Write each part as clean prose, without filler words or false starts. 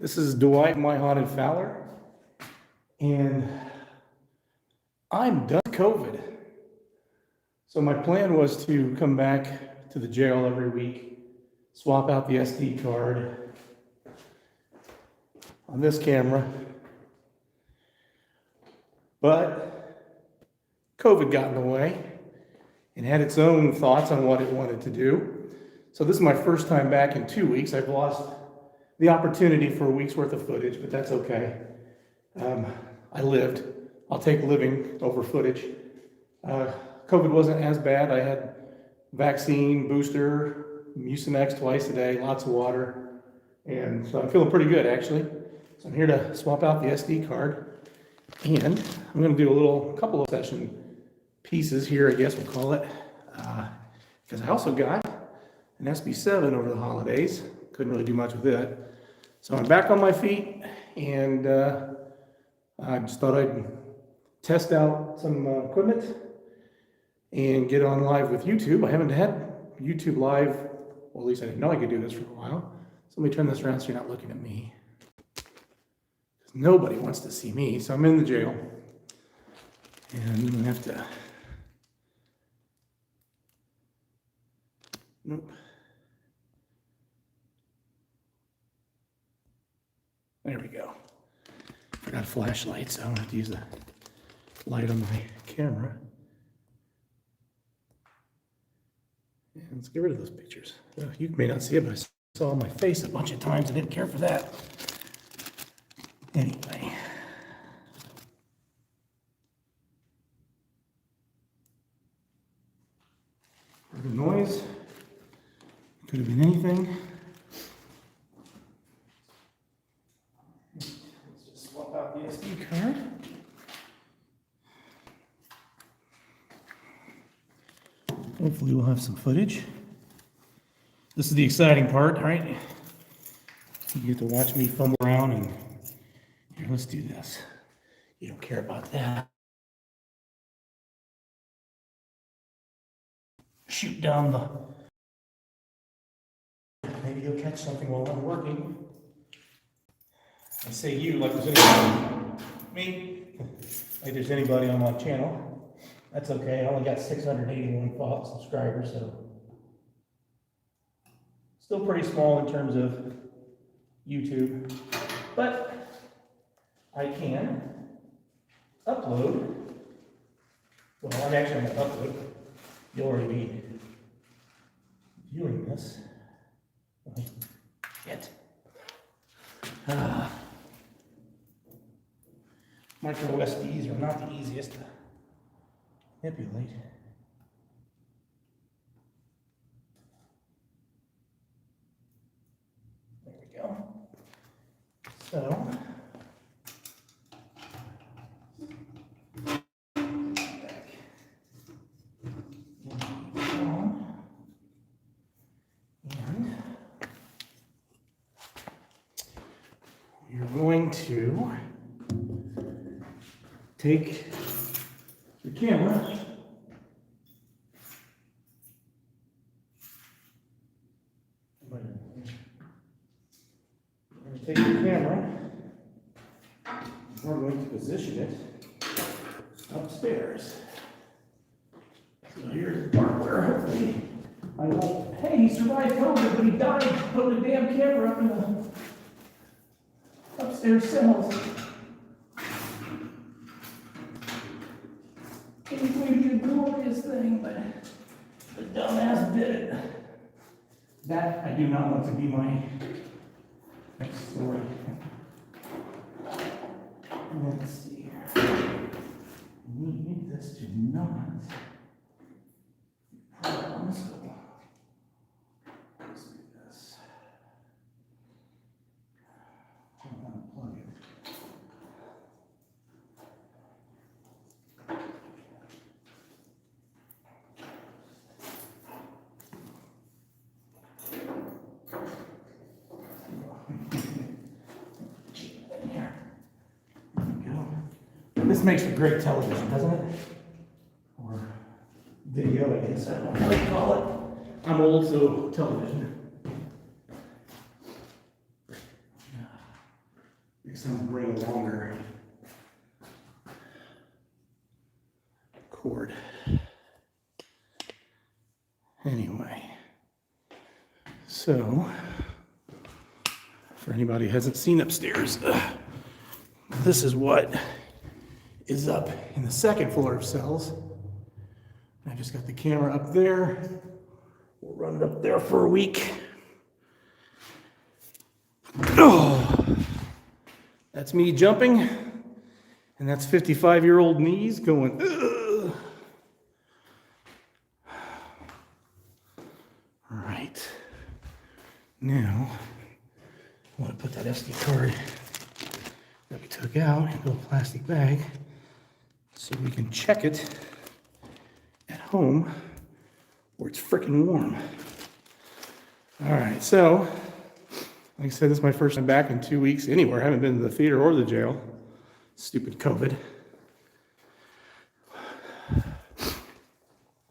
This is Dwight, my haunted Fowler, and I'm done with COVID. So my plan was to come back to the jail every week, swap out the SD card on this camera, but COVID got in the way and had its own thoughts on what it wanted to do. So this is my first time back in 2 weeks. I've lost the opportunity for a week's worth of footage, but that's okay. I lived. I'll take living over footage. COVID wasn't as bad. I had vaccine, booster, Mucinex twice a day, lots of water. And so I'm feeling pretty good, actually. So I'm here to swap out the SD card. And I'm going to do a couple of session pieces here, I guess we'll call it. Because I also got an SB7 over the holidays. Couldn't really do much with it. So I'm back on my feet, and I just thought I'd test out some equipment and get on live with YouTube. I haven't had YouTube live, well, at least I didn't know I could do this for a while. So let me turn this around so you're not looking at me. Nobody wants to see me, so I'm in the jail. And I'm gonna have to, nope. There we go. Forgot a flashlight, so I'm gonna have to use the light on my camera. And let's get rid of those pictures. You may not see it, but I saw my face a bunch of times. I didn't care for that. Anyway. For the noise, could have been anything. Out the SD card. Hopefully we'll have some footage. This is the exciting part, right? You get to watch me fumble around and here, let's do this. You don't care about that. Shoot down the... Maybe you'll catch something while I'm working. I say you like there's anybody, me, like there's anybody on my channel. That's okay, I only got 681 subscribers, so still pretty small in terms of YouTube, but I can upload. Well, I'm actually going to upload. You'll already be viewing this. Shit. Micro USBs are not the easiest to manipulate. There we go. So, back. And you're going to take your camera we're going to position it upstairs. So here's the part where hopefully I won't, hey, he survived COVID, but he died putting the damn camera up in the upstairs cells. It was going to be a glorious thing, but the dumbass did it. That I do not want to be my next story. Let's see here. We need this to not problem, so let's do this. I'm going to unplug it. This makes for great television, doesn't it? Or video, I guess. I don't know what you call it. I'm old, so television. Next time, bring a longer cord. Anyway, so for anybody who hasn't seen upstairs, this is what is up in the second floor of cells. I just got the camera up there. We'll run it up there for a week. Oh, that's me jumping, and that's 55-year-old knees going, ugh. All right. Now, I want to put that SD card that we took out into a plastic bag so we can check it at home where it's freaking warm. All right, so like I said, this is my first time back in 2 weeks anywhere. I haven't been to the theater or the jail. Stupid COVID.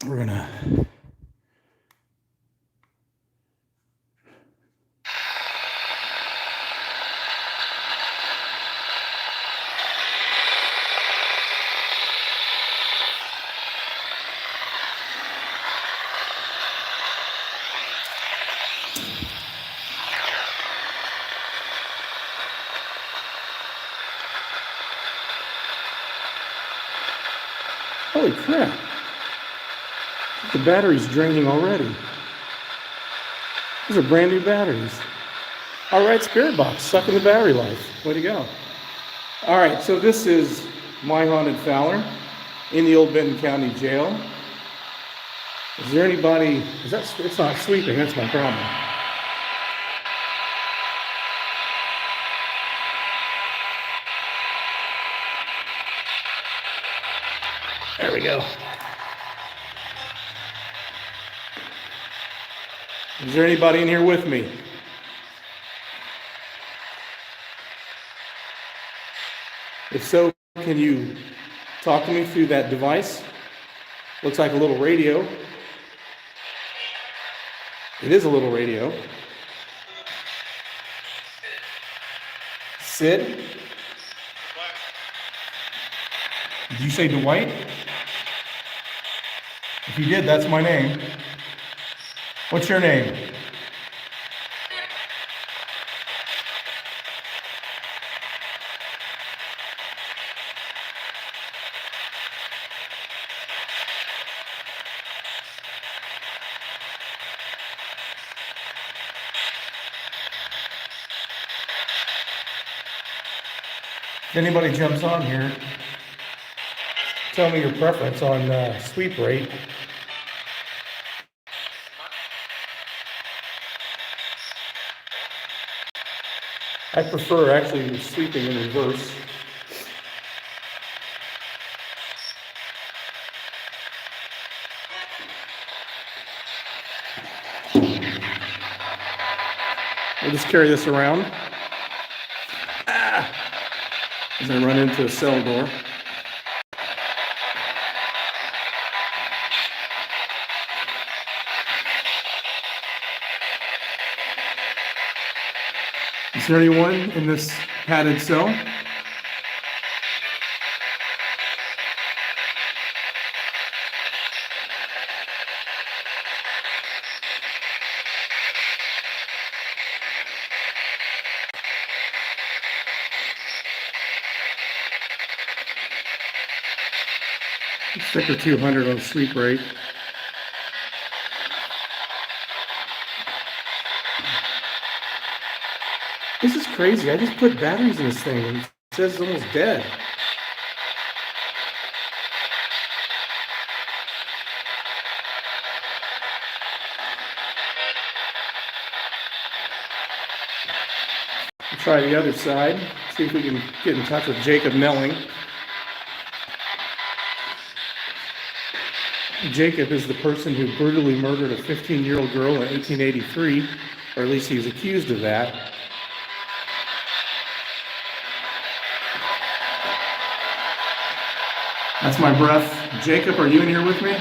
We're gonna holy crap. The battery's draining already. These are brand new batteries. All right, Spirit Box, sucking the battery life. Way to go. All right, so this is My Haunted Fowler in the old Benton County Jail. Is there anybody, it's not sweeping, that's my problem. There we go. Is there anybody in here with me? If so, can you talk to me through that device? Looks like a little radio. It is a little radio. Sid? Did you say Dwight? If you did, that's my name. What's your name? If anybody jumps on here, tell me your preference on sweep rate. I prefer actually sweeping in reverse. We'll just carry this around. As I run into a cell door. Is there anyone in this padded cell? Sticker 200 on sweep rate. This is crazy. I just put batteries in this thing and it says it's almost dead. We'll try the other side. See if we can get in touch with Jacob Nelling. Jacob is the person who brutally murdered a 15-year-old girl in 1883, or at least he was accused of that. That's my breath. Jacob, are you in here with me?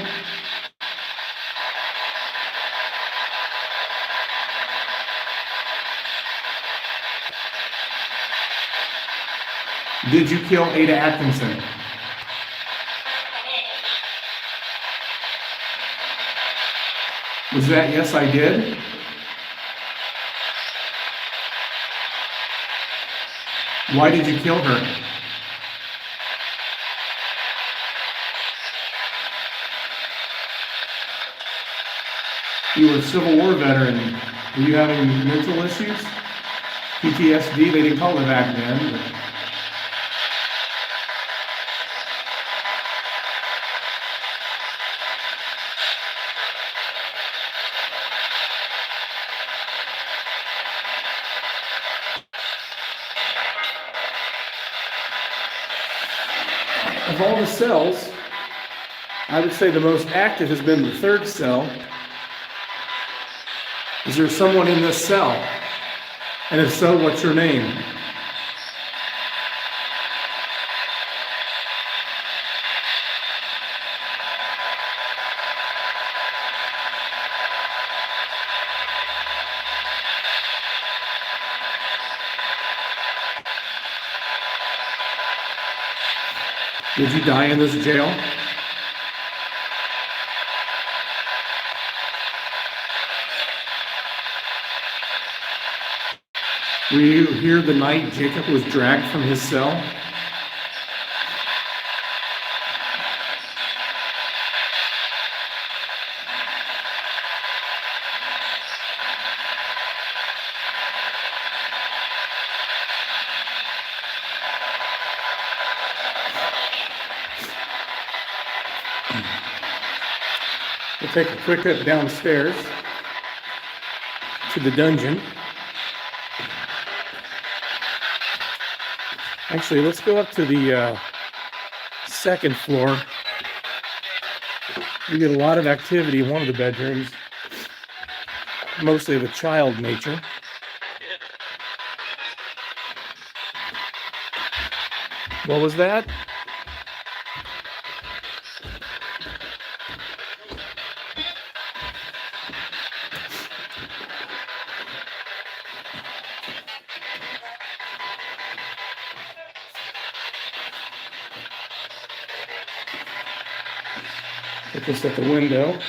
Did you kill Ada Atkinson? Was that yes, I did? Why did you kill her? You were a Civil War veteran. Were you having mental issues? PTSD, they didn't call it back then. But... Of all the cells, I would say the most active has been the third cell. Is there someone in this cell? And if so, what's your name? Did you die in this jail? Were you here the night Jacob was dragged from his cell? We'll take a quick trip downstairs to the dungeon. Actually, let's go up to the second floor. We get a lot of activity in one of the bedrooms, mostly of a child nature. What was that? Put this at the window.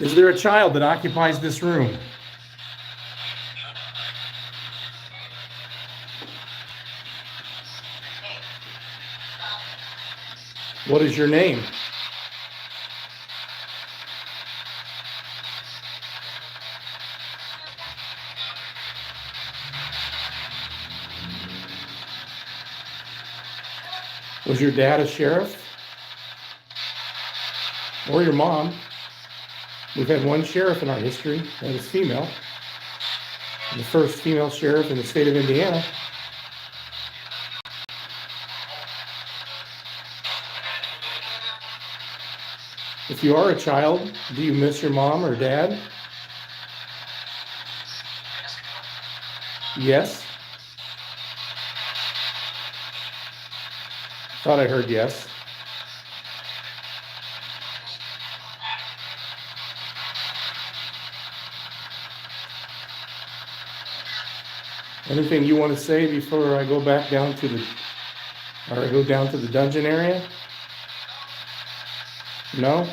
Is there a child that occupies this room? What is your name? Was your dad a sheriff? Or your mom? We've had one sheriff in our history that is female. The first female sheriff in the state of Indiana. If you are a child, do you miss your mom or dad? Yes. Thought I heard yes. Anything you want to say before I go back down to the, or I go down to the dungeon area? No?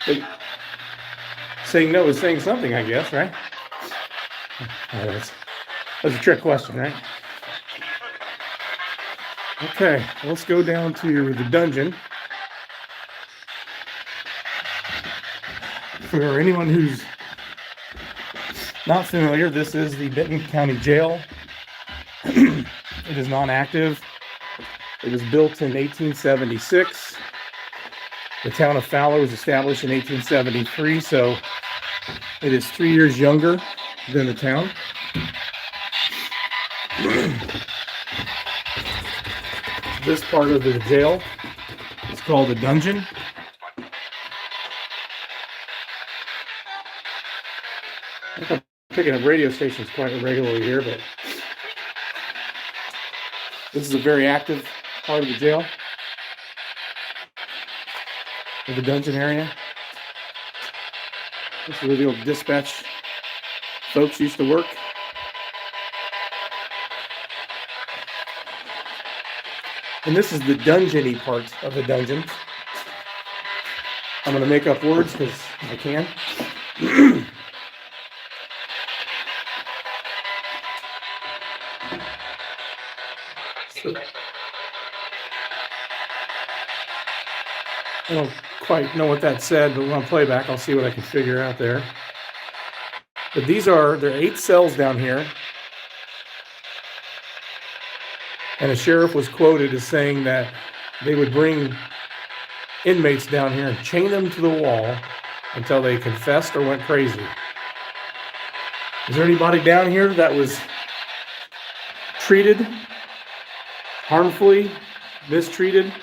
But saying no is saying something, I guess, right? That's a trick question, right? Okay, let's go down to the dungeon. For anyone who's not familiar, this is the Benton County Jail. It is non-active. It was built in 1876. The town of Fowler was established in 1873, so it is 3 years younger than the town. This part of the jail is called the dungeon. I'm picking up radio stations quite regularly here, but this is a very active part of the jail. of the dungeon area. This is where the old dispatch folks used to work. And this is the dungeon-y part of the dungeon. I'm going to make up words because I can. So, I don't quite know what that said, but on playback, I'll see what I can figure out there. But there are 8 cells down here. And a sheriff was quoted as saying that they would bring inmates down here and chain them to the wall until they confessed or went crazy. Is there anybody down here that was treated harmfully, mistreated?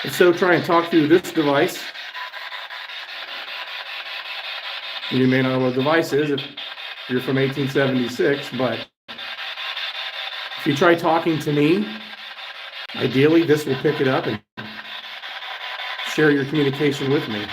If so, try and talk through this device. You may not know what a device is if you're from 1876, but if you try talking to me, ideally this will pick it up and share your communication with me.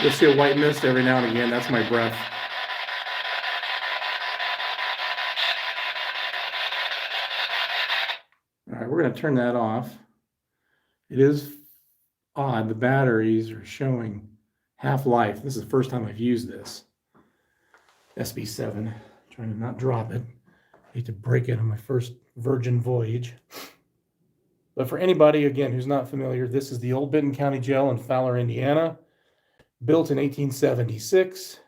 You'll see a white mist every now and again. That's my breath. All right, we're going to turn that off. It is odd. The batteries are showing half-life. This is the first time I've used this. SB7. Trying to not drop it. Hate to break it on my first Virgin voyage. But for anybody, again, who's not familiar, this is the old Benton County Jail in Fowler, Indiana. Built in 1876,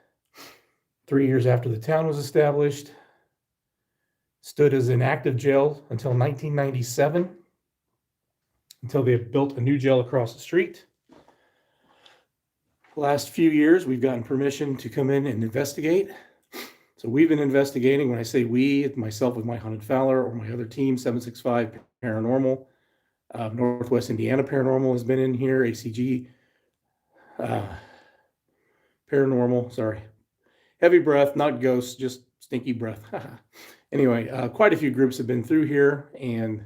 3 years after the town was established. Stood as an active jail until 1997, until they built a new jail across the street. The last few years, we've gotten permission to come in and investigate. So we've been investigating. When I say we, it's myself with My Haunted Fowler or my other team, 765 Paranormal. Northwest Indiana Paranormal has been in here, ACG. Paranormal, sorry. Heavy breath, not ghosts, just stinky breath. Anyway, quite a few groups have been through here, and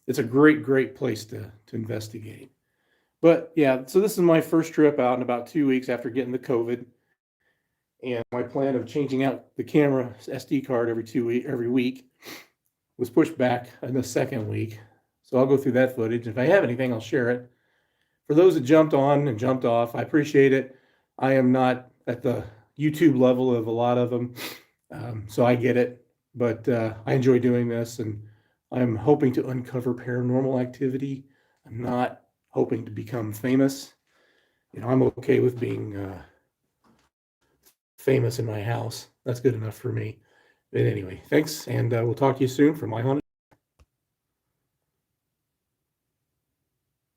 it's a great place to investigate. But yeah, so this is my first trip out in about 2 weeks after getting the COVID. And my plan of changing out the camera SD card every week was pushed back in the second week. So I'll go through that footage. If I have anything, I'll share it. For those that jumped on and jumped off, I appreciate it. I am not at the YouTube level of a lot of them, so I get it. But I enjoy doing this, and I'm hoping to uncover paranormal activity. I'm not hoping to become famous. You know, I'm okay with being famous in my house. That's good enough for me. But anyway, thanks, and we'll talk to you soon from My Haunted.